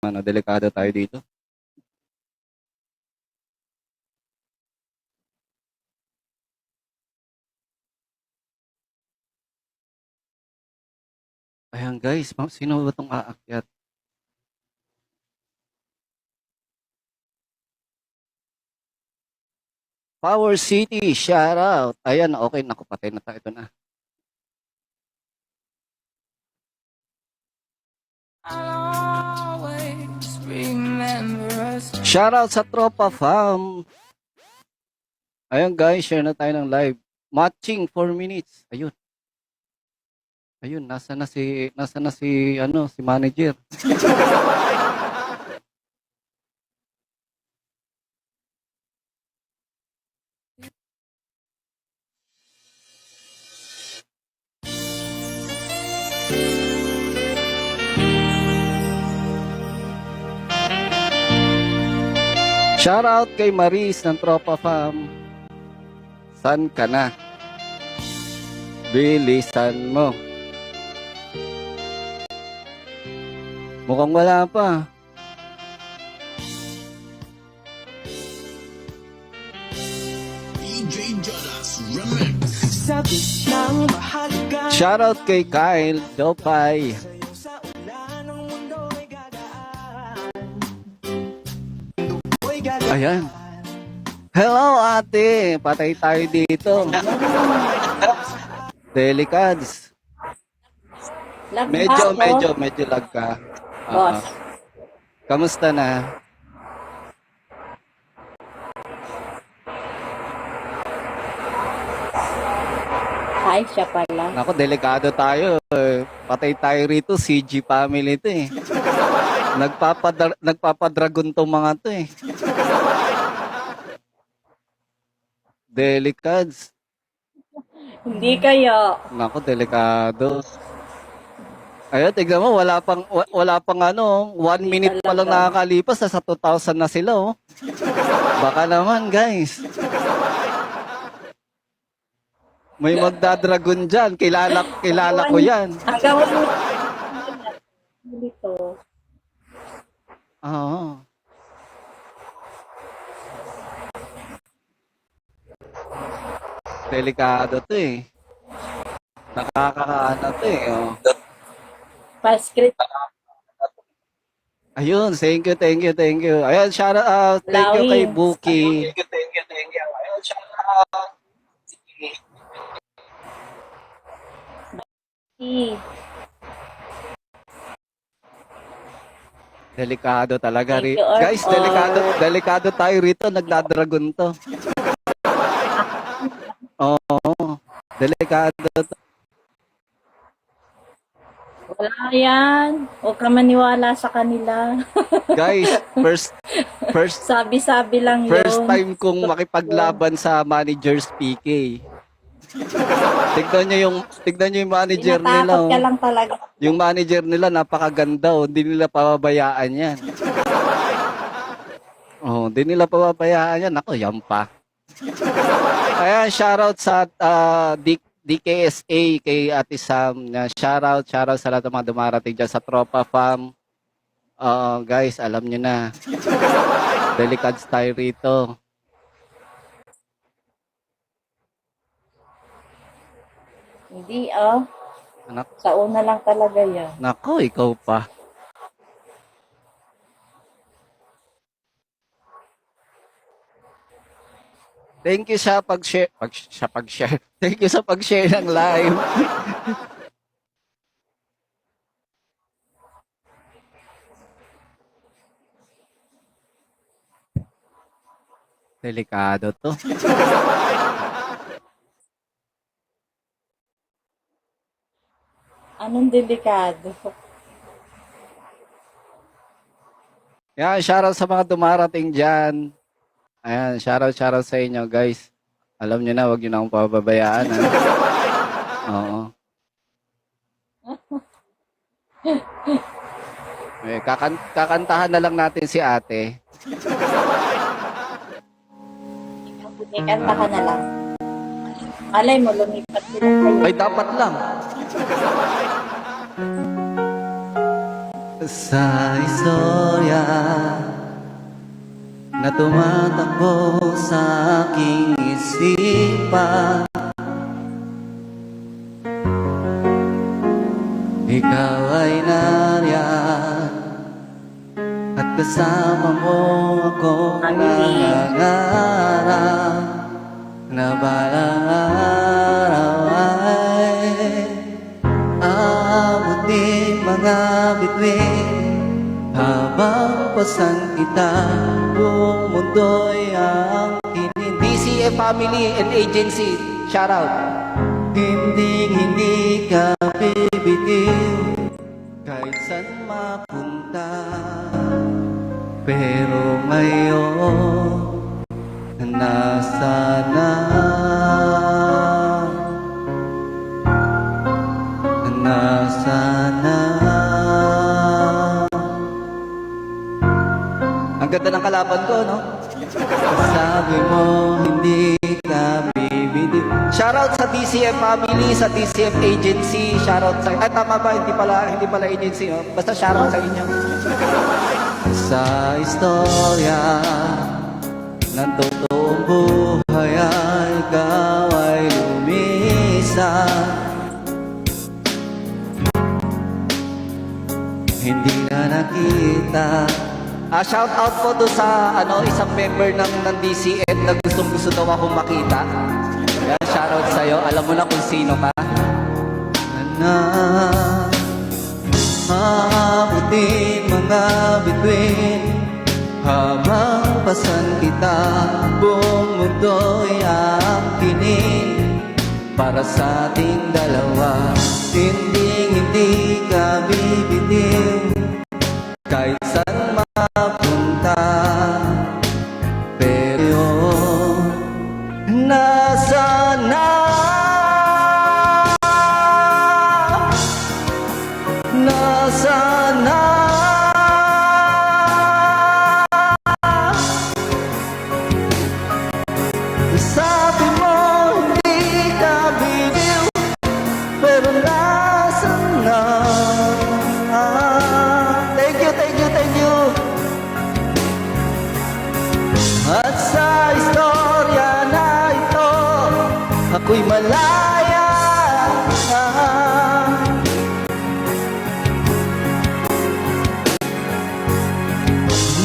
ano, delikado tayo dito. Ayan guys, sino ba itong aakyat? Power City, shout out. Ayan, okay, naku, patay na tayo. Ito na. Shout out sa Tropa Fam. Ayun guys, share na tayo ng live. Matching 4 minutes. Ayun. Ayun, nasa na si ano, si manager. Shout out kay Maris ng Tropa Fam. San ka na? Bilisan mo. Mukhang wala pa. DJ Jonas Remix. Shout out kay Kyle Dopay. Ayan. Hello ate, patay tayo dito. Delicads. Medyo lag ka. Boss. Kamusta na? Ay, siya pala. Nako, delikado tayo. Patay tayo rito, CG family to eh. Nagpapadragon tong mga to eh. Delicads. Hindi kayo. Nako, delikado. Ayun, tignan mo, wala pang ano, 1 minute pa lang nakakalipas, sa 2,000 na sila oh. Baka naman guys. May magdadragon dyan, kilala ko yan. Hanggang wala dito. Oo. Delikado to eh. Nakakakaano to eh. Oh. Pa-script. Ayun, thank you. Ayun, shout out, thank you kay Buki. Thank you. Ayun, shout out. Delikado talaga. Thank you, Guys, delikado tayo rito. Nagdadragon to. Oo. Delikado to. Wala yan. Huwag ka maniwala sa kanila. Guys, first Sabi-sabi lang yun. first time kong makipaglaban sa manager's PK. Tignan nyo yung manager nila. Tinatakot ka lang talaga. Yung manager nila napakaganda oh. Hindi nila pababayaan yan. Oh, hindi nila pababayaan yan. Ako, yan pa. Ayan, shoutout sa DKSA kay Ate Sam. Shoutout sa lahat ng mga dumarating dyan sa Tropa Fam. Guys, alam nyo na. Delicate tayo rito. Hindi Anak, Sa una lang talaga yan. nako, ikaw pa. Thank you sa pag-share. Thank you sa pag-share ng live. Delikado to. Anong delikado? Yan, shoutout sa mga dumarating dyan. Ayan, shoutout sa inyo, guys. Alam nyo na, wag nyo na akong pababayaan. Ha? Oo. Kakantahan na lang natin si ate. Kanta ka na lang. Alay mo, lumipat sila kayo. Ay, dapat lang. Sa istorya na tumatakbo sa aking isipan. Ikaw ay nariyan at kasama mo ako nangangarap na balang araw ay aabutin mga bituin. Habang pasan kita, buong mundo'y ang kinin. DCF Family and Agency, shout out. Hindi ka bibitiw kahit saan mapunta. Pero ngayon, nasa na? Nasa na? Ang ganda ng kalaban ko, no? Sabi mo, hindi ka bibitiw. Shoutout sa DCF Family, sa DCF Agency. Shoutout sa... Ay, tama ba? Hindi pala agency, no? Basta shoutout sa inyo. Sa istorya ng totoong buhay ay ikaw ay lumisan. Hindi na nakita. Shout out po doon sa isang member ng DCF na gusto daw akong makita. Yan, shout out sa'yo. Alam mo na kung sino ka. Aabutin mga bituin habang pasan kita, buong mundo'y aangkinin para sa ating dalawa. Hindi ka bibitiw kahit saan mapunta. Pero nasa na? Nasa na? Sabi mo hindi ka bibitiw, pero nasa na? Thank you. At sa istorya na ito, ako'y malaya.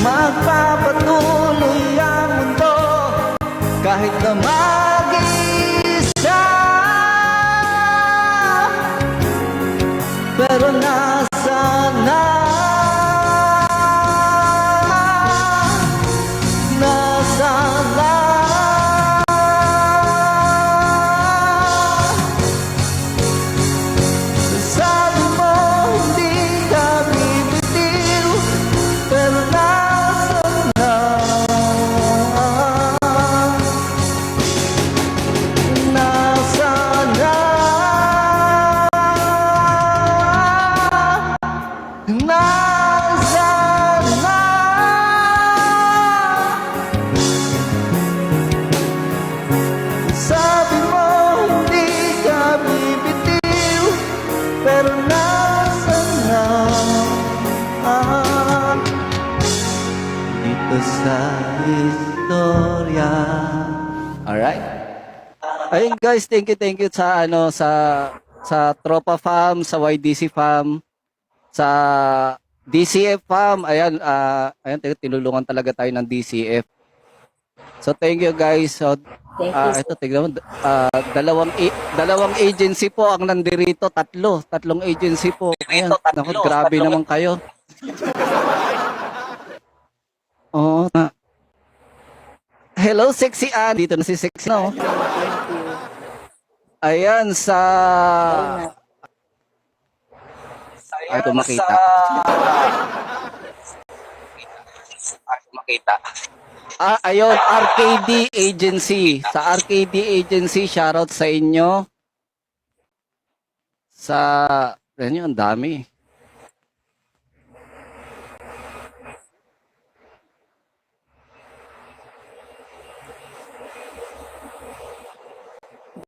Magpapatuloy ang mundo kahit na mag-isa. Pero nasa na? Nasa na? Sabi mo hindi ka bibitiw, pero nasa na? Nasa na? Nasa na? Sabi mo hindi ka bibitiw, pero nasa na? Dito sa istorya. Alright. Ayun guys, thank you sa sa Tropa Fam, sa YDC Fam, sa DCF Fam. Ayan, tinulungan talaga tayo ng DCF. So thank you guys. So Thank you. ito tignan mo, dalawang agency po ang nandirito, tatlong agency po. Ayan, naku, grabe naman kayo. Oo. Hello, Sexy Ann. Dito na si Sexy, no? Thank you. Ayan, sa... Ay, ito makita. Ayun, RKD Agency. Sa RKD Agency, shoutout sa inyo. Yan yun, ang dami.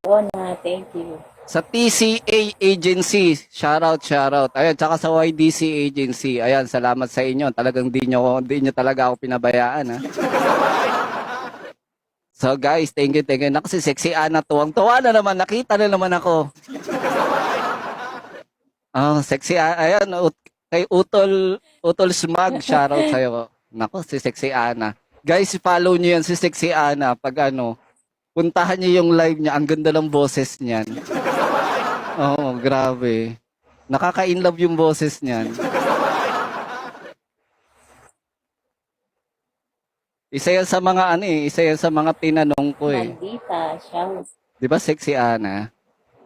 Bona, thank you. Sa TCA Agency, shoutout, shoutout. Ayan, tsaka sa YDC Agency. Ayan, salamat sa inyo. Talagang di nyo talaga ako pinabayaan, ha. So guys, thank you, thank you. Naku, si Sexy Ana, tuwang-tuwa na naman. Nakita na naman ako. Oh, Sexy Ana. Ayan, kay Utol Smag, shoutout sa'yo. Naku, si Sexy Ana. Guys, follow nyo yan si Sexy Ana. Pag puntahan nyo yung live niya. Ang ganda ng boses niyan. Oo, grabe. Nakaka-inlove yung boses niyan. Isa yan sa mga isa yan sa mga tinanong ko eh. Maldita siya. 'Di ba Sexy Ana?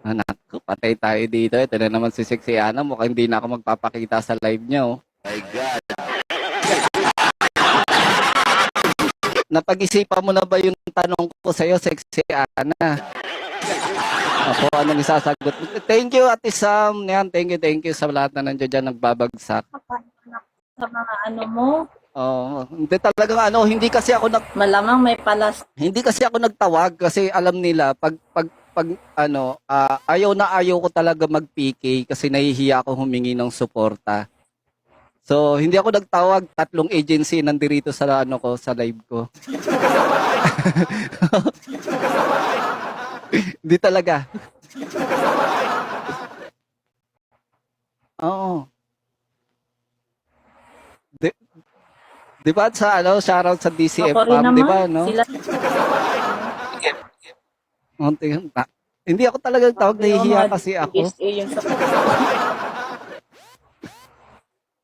Anak ko, patay tayo dito. Ito na naman si Sexy Ana. Mukhang hindi na ako magpapakita sa live niya, oh. My God. Napag-isipan mo na ba yung tanong ko sa'yo, Sexy Ana? Ako, anong isasagot? Thank you, Ate Sam. Yan, thank you sa lahat na nandiyan dyan nagbabagsak. Sa mga ano mo, Oo, hindi talagang hindi kasi ako malamang may palas. hindi kasi ako nagtawag kasi alam nila pag ayaw na ayaw ko talaga mag-PK kasi nahihiya ako humingi ng suporta. So, hindi ako nagtawag, 3 agency nandirito sa sa live ko. Hindi talaga. Oo. Di ba sa shoutout sa DCF Ako rin Fam, di ba, naman. no? Sila, Hindi ako talagang tawag, nahihiya kasi ako. DSA yung sa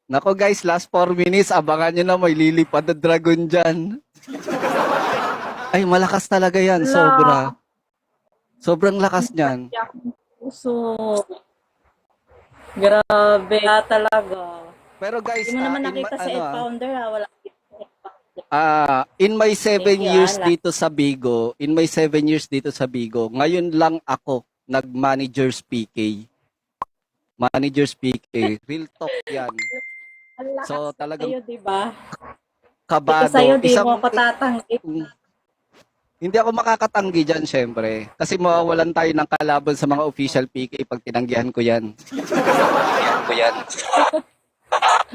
Nako guys, last 4 minutes, abangan nyo na may lilipad na dragon dyan. Ay, malakas talaga yan, sobra. Sobrang lakas niyan. puso. Grabe talaga. Pero guys, Hindi mo naman in nakita sa founder wala. in my 7 Thank you, years Ala. dito sa Bigo, ngayon lang ako nag-manager's PK. Manager's PK. Real talk yan. Ang lakas So, talagang sa'yo, diba? kabado. Ito sa'yo, di mo ako tatanggit. Hindi ako makakatanggi dyan, syempre. Kasi mawawalan tayo ng kalaban sa mga official PK pag tinanggihan ko yan.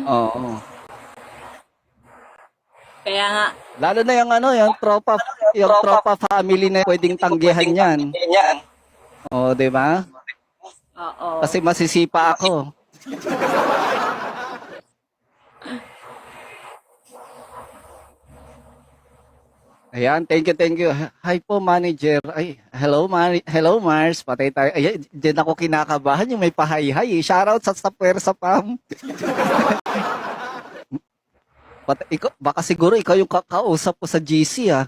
Oo. Kaya nga, Lalo na yung tropa family na pwedeng tanggihan yan. Oo, di ba? oo. Kasi masisipa ako. Ayan, thank you. Hi po, manager. Ay, hello, Mars. Patay tayo. Ay, diyan ako kinakabahan yung may pahay-hay. Shoutout sa Puwersa Pam. Baka siguro ikaw yung kakausap ko sa GC, ah.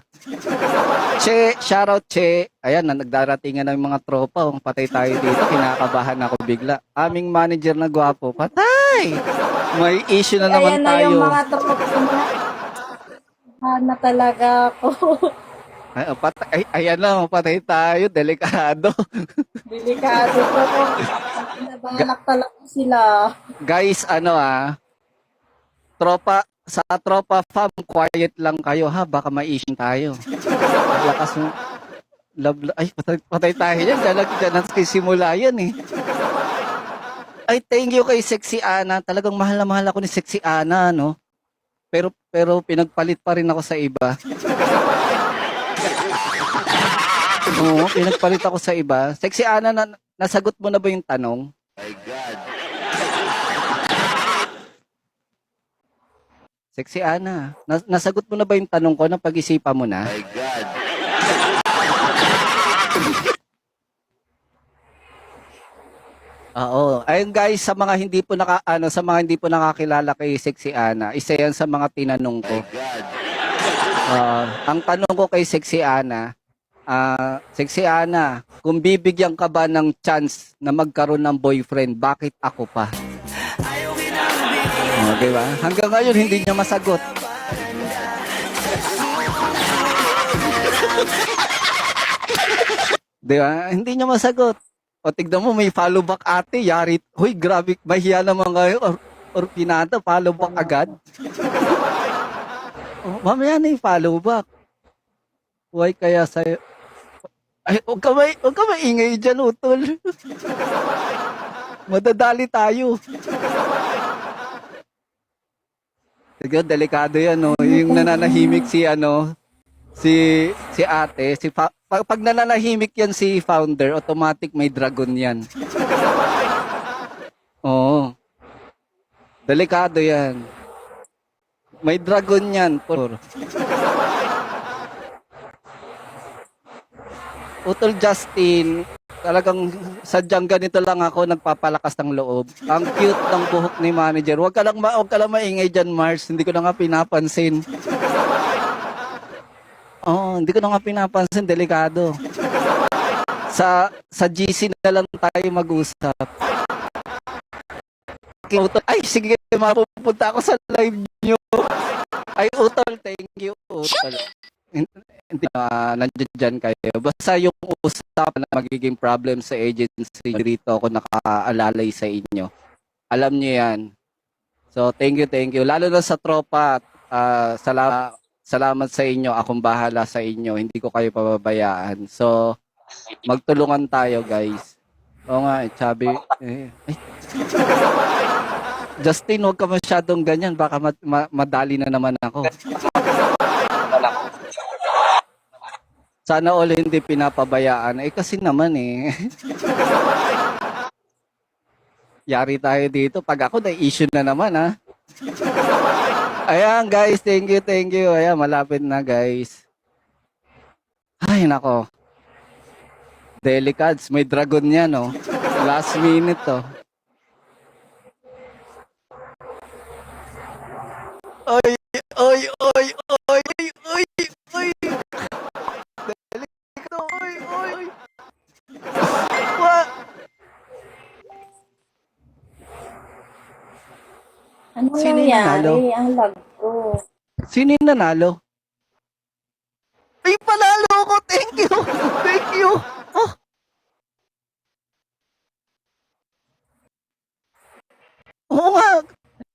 Che, shoutout, Che. Ayan, nagdaratingan ng mga tropa. Patay tayo dito. Kinakabahan ako bigla. Aming manager na gwapo. Patay! May issue na naman Ayan na tayo. yung mga tropa na. Na talaga ako. Ayan na, patay tayo. Delikado. Delikado ko. Nabalak talaga sila. Guys, sa tropa fam, quiet lang kayo ha, baka ma-issue tayo. Lakas mo. Ay, patay tayo yan. Diyan nagsisimula yan eh. Ay, thank you kay Sexy Ana. Talagang mahal na mahal ako ni Sexy Ana, no? Pero pinagpalit pa rin ako sa iba. Oo, pinagpalit ako sa iba. Sexy Ana, nasagot mo na ba yung tanong? My God. Sexy Ana, nasagot mo na ba yung tanong ko na pag-isipan mo na? My God. Oo. Ayun guys, sa mga hindi po nakakilala kay Sexy Ana, isa yan sa mga tinanong ko. My God. Ang tanong ko kay Sexy Ana, kung bibigyan ka ba ng chance na magkaroon ng boyfriend, bakit ako pa? Diba? Hanggang ngayon, hindi niya masagot. Diba? Hindi niya masagot. O tignan mo, may follow back ate, yari. Huy, grabe, mahiya naman kayo. Or pinata, follow back agad. Mamaya na yung follow back. Why kaya sa'yo? Ay, huwag ka maingay dyan, utol. Madadali tayo. Sige, delikado yan, no? Yung nananahimik si, si ate, pag nananahimik yan si founder, automatic may dragon yan. Oo. Delikado yan. May dragon yan, por. Utol Justin, talagang sadyang ganito lang ako nagpapalakas ng loob. Ang cute ng buhok ni manager. Huwag ka lang maingay dyan, Mars. Hindi ko na nga pinapansin. Oo, hindi ko na nga pinapansin. Delikado. Sa GC na lang tayo mag-usap. Okay, Utol. Ay, sige, mapupunta ako sa live nyo. Ay, Utol, thank you, Utol. Hindi nandiyan dyan kayo. Basta yung usapan na magiging problem sa agency, dito ako nakaalalay sa inyo. Alam niyo yan. So, thank you, thank you. Lalo na sa tropa, salamat sa inyo. Akong bahala sa inyo. Hindi ko kayo pababayaan. So, magtulungan tayo, guys. Oo nga, sabi, ay. Justin, huwag ka masyadong ganyan. Baka madali na naman ako. Sana all hindi pinapabayaan. Eh kasi naman eh. Yari tayo dito. Pag ako na-issue na naman ha. Ayan guys, thank you, thank you. Ayan, malapit na guys. Ay nako. Delicads, may dragon yan oh. Last minute to. Oy, oy, oy, oy, oy, oy. Delikado, oy, oy. What? Ano Sino yung nanalo? nangyari? Ang lag ko. Sino yung nanalo? Ay, panalo ko! Thank you! Thank you! Oh. Oo nga!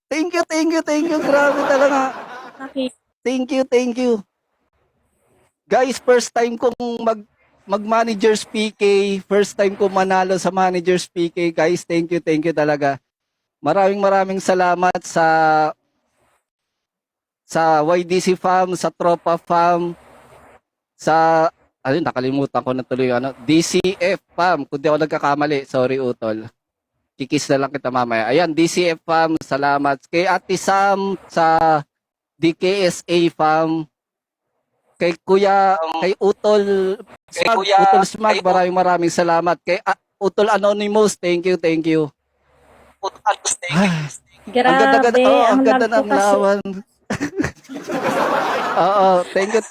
Thank you, thank you, thank you. Grabe talaga. Nakita. Thank you, thank you. Guys, first time kong mag-managers PK. First time kong manalo sa managers PK. Guys, thank you talaga. Maraming salamat sa YDC fam, sa Tropa fam, sa nakalimutan ko na tuloy DCF fam. Kung di ako nagkakamali, sorry utol. Kikis na lang kita mamaya. Ayan, DCF fam, salamat. Kay Ate Sam sa DKSA fam. Kay Utol Utol Smag, maraming salamat. Kay Utol Anonymous, thank you. Grabe, Ang ang ganda lag ko ng kasi. lawan. Oo, thank you.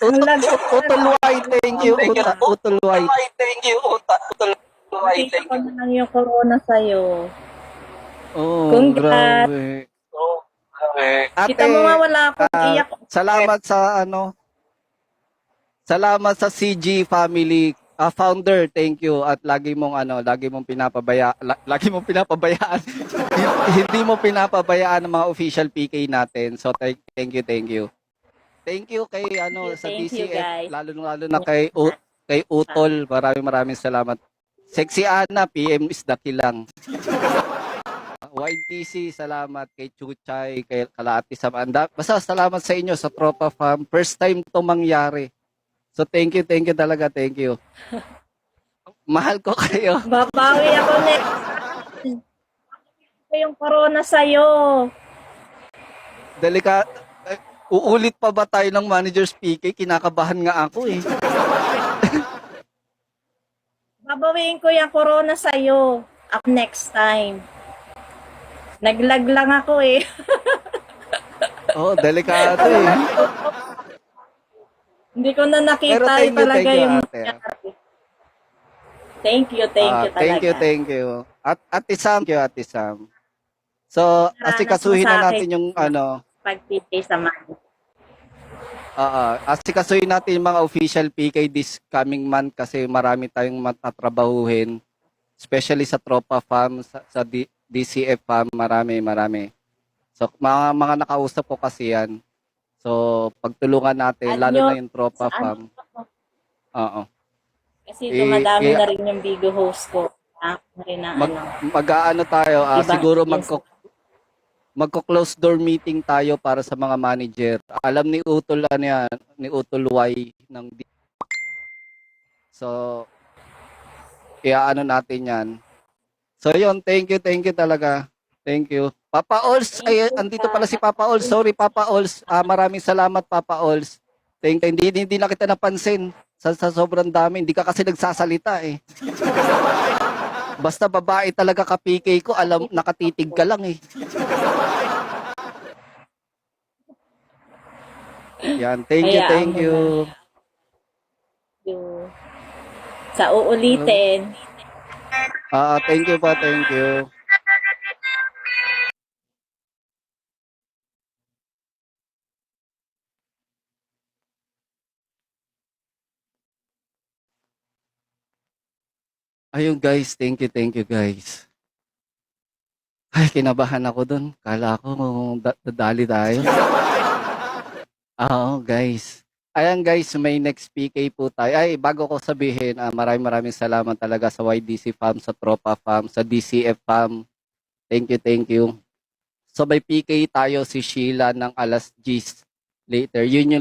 Utol White, thank you. Utol White. Thank you, Utol. Nakita ko na lang yung corona sa'yo. Oh, Congrats. grabe. Okay. Kita mo nga wala akong iyak. Salamat Salamat sa CG family founder, thank you at lagi mong lagi mong pinapabayaan. Hindi mo pinapabayaan ang mga official PK natin. So thank you. Thank you kay sa Thank you, DCF, guys. lalo na kay Utol. Maraming salamat. Sexy Ana, PM is the kilang. YTC, salamat kay Chuchay, kay Kalati Samanda. Basta salamat sa inyo sa Tropa Fam. First time to mangyari. So thank you talaga, thank you. Mahal ko kayo. Babawi ako next. Ito yung corona sa'yo. Uulit pa ba tayo ng manager's PK? Kinakabahan nga ako eh. Babawiin ko yung corona sa'yo. Up next time. Naglag lang ako eh. Oh, delikado eh. Hindi ko na Pero nakita thank you, talaga yung ate. Thank you talaga. Thank you. At Ate Sam. So, asikasuhin na natin yung Pag-PK sa man. asikasuhin natin yung mga official PK this coming month kasi marami tayong matatrabahuhin. Especially sa Tropa Fam, sa DCF Fam, marami. So, mga nakausap ko kasi yan. So, pagtulungan natin, lalo na yung Tropa Fam. Oo. Kasi Eh, dumadami eh, na rin yung Bigo host ko. Ako na rin ang mag, ano. mag-aano tayo, Iba. siguro Yes. magko-close door meeting tayo para sa mga manager. Alam ni Utol ano yan, ni Utol Y ng So, iaano natin 'yan. So, 'yun, thank you talaga. Thank you. Papa Ols, Thank ay you, andito pala si Papa Ols. Sorry Papa Ols. Maraming salamat Papa Ols. Thank you. Hindi na kita napansin sa sobrang dami. Hindi ka kasi nagsasalita eh. Basta babae talaga ka PK ko, alam nakatitig ka lang eh. Yan, thank you, Hayaan thank mo you. na. Yung- Sa uulitin. Thank you po, thank you. Ayun guys, thank you guys. Ay, kinabahan ako dun. Kala ko dadali tayo. Oo, guys. Ayan guys, may next PK po tayo. Ay, bago ko sabihin, maraming salamat talaga sa YDC Fam, sa Tropa Fam, sa DCF Fam. Thank you, thank you. So may PK tayo si Sheila ng alas 10 later. Yun yung